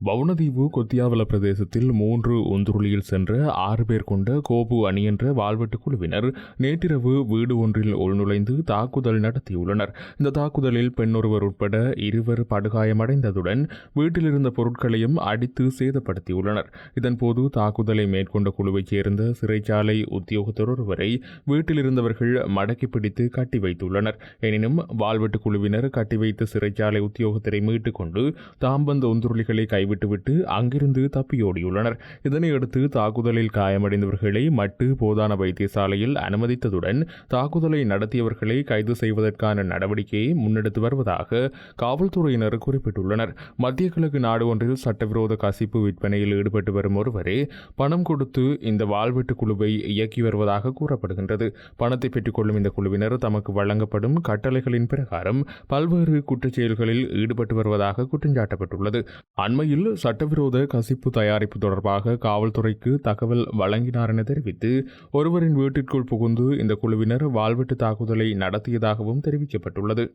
வவுணதீவு கொத்தியாவல பிரதேசத்தில் 3 ஒந்துருளியில் சென்ற 6 பேர் கொண்ட கோபு அணி என்ற வாழ்வெட்டு குழுவினர் நேற்றிரவு வீடு ஒன்றில் உள்நுழைந்து தாக்குதல் நடத்தியுள்ளனர். இந்த தாக்குதலில் பெண்ணொருவர் உட்பட 2 படுகாயமடைந்ததுடன் வீட்டில் இருந்த பொருட்களையும் அடித்து சேதப்படுத்தியுள்ளனர். இதன்போது தாக்குதலை மேற்கொண்ட குழுவைச் சேர்ந்த சிறைச்சாலை உத்தியோகத்தர் ஒருவரை வீட்டில் இருந்தவர்கள் மடக்கி பிடித்து கட்டி வைத்துள்ளனர். எனினும் வாழ்வெட்டு குழுவினர் கட்டி வைத்த சிறைச்சாலை உத்தியோகத்தரை மீட்டுக் கொண்டு தாம் வந்த ஒந்துருளிகளை கைவிட்டுவிட்டு அங்கிருந்து தப்பியோடியுள்ளனர். இதனையடுத்து தாக்குதலில் காயமடைந்தவர்களை மட்டு போதான வைத்தியசாலையில் அனுமதித்ததுடன் தாக்குதலை நடத்தியவர்களை கைது செய்வதற்கான நடவடிக்கையை முன்னெடுத்து வருவதாக காவல்துறையினர் குறிப்பிட்டுள்ளனர். மத்திய கிழக்கு நாடு ஒன்றில் சட்டவிரோத கசிப்பு விற்பனையில் ஈடுபட்டு வரும் ஒருவரே பணம் கொடுத்து இந்த வாழ்வெட்டு குழுவை இயக்கி வருவதாக கூறப்படுகின்றது. பணத்தை பெற்றுக் கொள்ளும் இந்த குழுவினர் தமக்கு வழங்கப்படும் கட்டளைகளின் பிரகாரம் பல்வேறு குற்றச்செயல்களில் ஈடுபட்டு வருவதாக குற்றஞ்சாட்டப்பட்டுள்ளது. அண்மையில் சட்டவிரோத கசிப்பு தயாரிப்பு தொடர்பாக காவல்துறைக்கு தகவல் வழங்கினார் என தெரிவித்து ஒருவரின் வீட்டிற்குள் புகுந்து இந்த குழுவினர் வாழ்வெட்டு தாக்குதலை நடத்தியதாகவும் தெரிவிக்கப்பட்டுள்ளது.